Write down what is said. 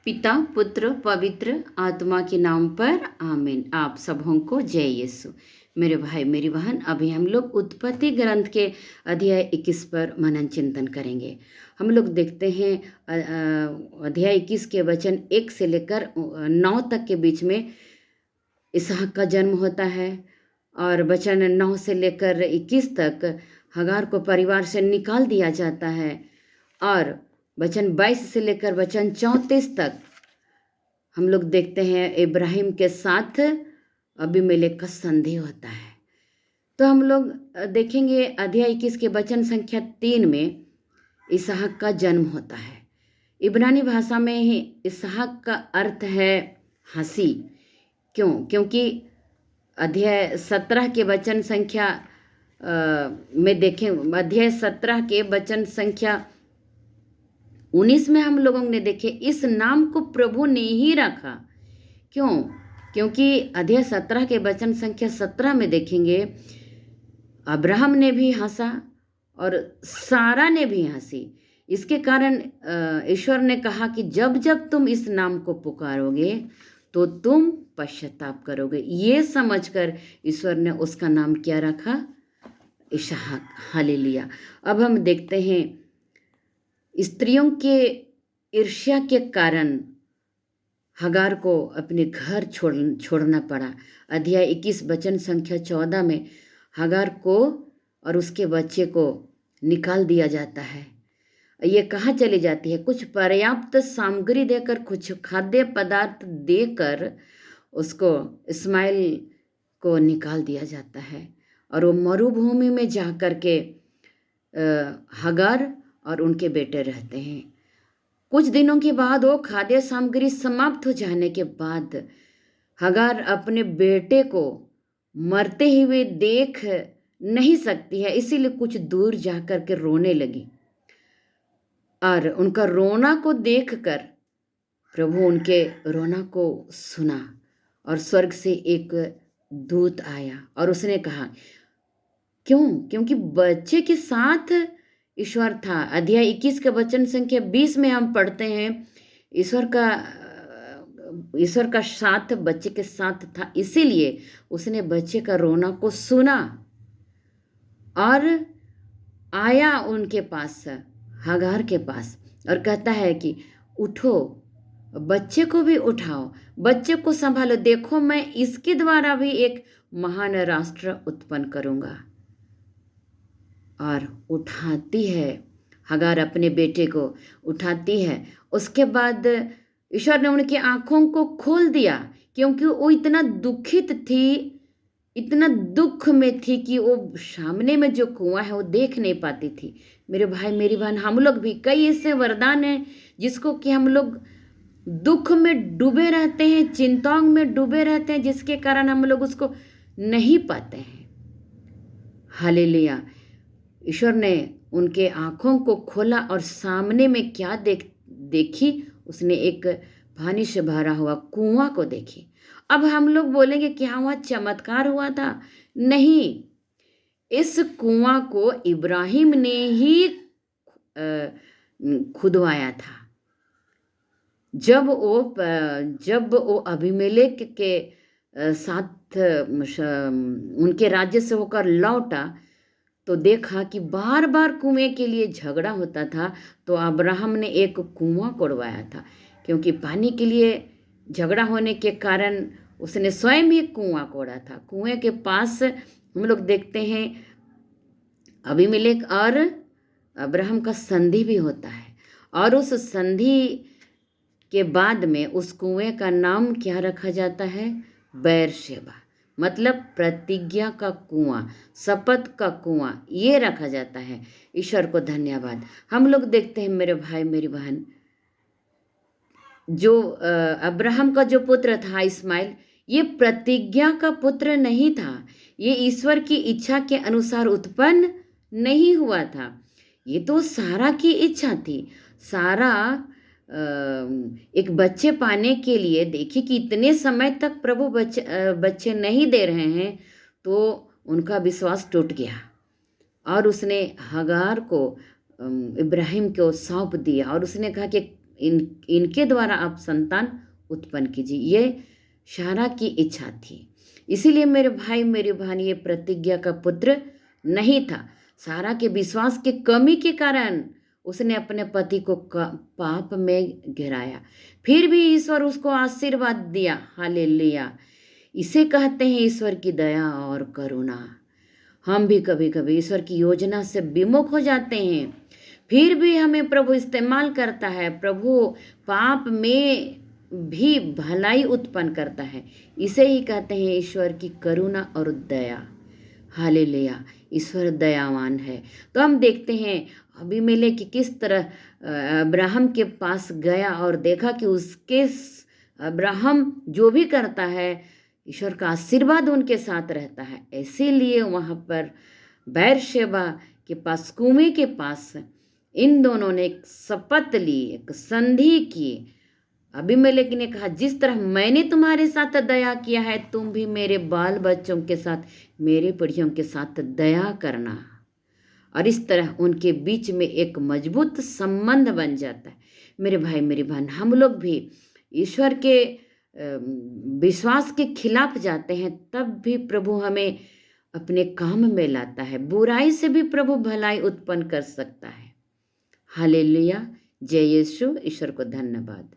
पिता पुत्र पवित्र आत्मा के नाम पर आमीन। आप सबों को जय यीशु। मेरे भाई मेरी बहन, अभी हम लोग उत्पत्ति ग्रंथ के अध्याय 21 पर मनन चिंतन करेंगे। हम लोग देखते हैं अध्याय 21 के वचन 1 से लेकर 9 तक के बीच में इसहाक का जन्म होता है, और वचन 9 से लेकर 21 तक हगार को परिवार से निकाल दिया जाता है, और वचन 22 से लेकर वचन 34 तक हम लोग देखते हैं इब्राहिम के साथ अबीमेलेक का संधि होता है। तो हम लोग देखेंगे अध्याय 21 के वचन संख्या 3 में इसहाक का जन्म होता है। इब्रानी भाषा में ही इसहाक का अर्थ है हंसी। क्योंकि अध्याय 17 के वचन संख्या में देखें, अध्याय 17 के वचन संख्या 19 में हम लोगों ने देखे इस नाम को प्रभु ने ही रखा। क्योंकि अध्याय 17 के वचन संख्या 17 में देखेंगे अब्राहम ने भी हंसा और सारा ने भी हंसी। इसके कारण ईश्वर ने कहा कि जब जब तुम इस नाम को पुकारोगे तो तुम पश्चाताप करोगे। ये समझकर ईश्वर ने उसका नाम क्या रखा? इसहाक। हालेलुया। अब हम देखते हैं स्त्रियों के ईर्ष्या के कारण हगार को अपने घर छोड़ना पड़ा। अध्याय 21 वचन संख्या 14 में हगार को और उसके बच्चे को निकाल दिया जाता है। ये कहाँ चली जाती है? कुछ पर्याप्त सामग्री देकर, कुछ खाद्य पदार्थ देकर उसको इस्माइल को निकाल दिया जाता है, और वो मरुभूमि में जा कर के हगार और उनके बेटे रहते हैं। कुछ दिनों के बाद वो खाद्य सामग्री समाप्त हो जाने के बाद हगार अपने बेटे को मरते हुए देख नहीं सकती है, इसीलिए कुछ दूर जाकर के रोने लगी, और उनका रोना को देखकर प्रभु उनके रोना को सुना, और स्वर्ग से एक दूत आया और उसने कहा, क्योंकि बच्चे के साथ ईश्वर था। अध्याय 21 के वचन संख्या 20 में हम पढ़ते हैं ईश्वर का साथ बच्चे के साथ था, इसीलिए उसने बच्चे का रोना को सुना और आया उनके पास, हगार के पास, और कहता है कि उठो, बच्चे को भी उठाओ, बच्चे को संभालो, देखो मैं इसके द्वारा भी एक महान राष्ट्र उत्पन्न करूंगा। और उठाती है हगार, अपने बेटे को उठाती है। उसके बाद ईश्वर ने उनकी आंखों को खोल दिया, क्योंकि वो इतना दुखित थी, इतना दुख में थी कि वो सामने में जो कुआं है वो देख नहीं पाती थी। मेरे भाई मेरी बहन, हम लोग भी कई ऐसे वरदान हैं जिसको कि हम लोग दुख में डूबे रहते हैं, चिंताओं में डूबे रहते हैं, जिसके कारण हम लोग उसको नहीं पाते हैं। हालेलुया। ईश्वर ने उनके आंखों को खोला और सामने में क्या देखी? उसने एक पानी से भरा हुआ कुआं को देखी। अब हम लोग बोलेंगे क्या हुआ? चमत्कार हुआ था? नहीं, इस कुआं को इब्राहिम ने ही खुदवाया था। जब वो अबीमेलेक के साथ उनके राज्य से होकर लौटा तो देखा कि बार बार कुएं के लिए झगड़ा होता था, तो अब्राहम ने एक कुआं कोड़वाया था। क्योंकि पानी के लिए झगड़ा होने के कारण उसने स्वयं ही कुआं कोड़ा था। कुएं के पास हम लोग देखते हैं अबीमेलेक और अब्राहम का संधि भी होता है, और उस संधि के बाद में उस कुएं का नाम क्या रखा जाता है? बेरशेबा, मतलब प्रतिज्ञा का कुआं, शपथ का कुआं, ये रखा जाता है। ईश्वर को धन्यवाद। हम लोग देखते हैं मेरे भाई मेरी बहन, जो अब्राहम का जो पुत्र था इस्माइल, ये प्रतिज्ञा का पुत्र नहीं था। ये ईश्वर की इच्छा के अनुसार उत्पन्न नहीं हुआ था। ये तो सारा की इच्छा थी। सारा एक बच्चे पाने के लिए, देखिए कि इतने समय तक प्रभु बच्चे नहीं दे रहे हैं, तो उनका विश्वास टूट गया, और उसने हगार को इब्राहिम को सौंप दिया, और उसने कहा कि इनके द्वारा आप संतान उत्पन्न कीजिए। ये सारा की इच्छा थी। इसीलिए मेरे भाई मेरी बहन, ये प्रतिज्ञा का पुत्र नहीं था। सारा के विश्वास के कमी के कारण उसने अपने पति को पाप में गिराया, फिर भी ईश्वर उसको आशीर्वाद दिया। हालेलुया। इसे कहते हैं ईश्वर की दया और करुणा। हम भी कभी कभी ईश्वर की योजना से विमुख हो जाते हैं, फिर भी हमें प्रभु इस्तेमाल करता है। प्रभु पाप में भी भलाई उत्पन्न करता है। इसे ही कहते हैं ईश्वर की करुणा और दया। हालेलुया। ईश्वर दयावान है। तो हम देखते हैं अबीमेलेक कि किस तरह अब्राहम के पास गया और देखा कि उसके अब्राहम जो भी करता है ईश्वर का आशीर्वाद उनके साथ रहता है। इसीलिए वहाँ पर बैरशेबा के पास, कुएं के पास, इन दोनों ने एक शपथ ली, एक संधि की। अबीमेलेक ने कहा, जिस तरह मैंने तुम्हारे साथ दया किया है, तुम भी मेरे बाल बच्चों के साथ, मेरे पीढ़ियों के साथ दया करना। और इस तरह उनके बीच में एक मजबूत संबंध बन जाता है। मेरे भाई मेरी बहन, हम लोग भी ईश्वर के विश्वास के खिलाफ जाते हैं, तब भी प्रभु हमें अपने काम में लाता है। बुराई से भी प्रभु भलाई उत्पन्न कर सकता है। हालेलुया। जय यीशु। ईश्वर को धन्यवाद।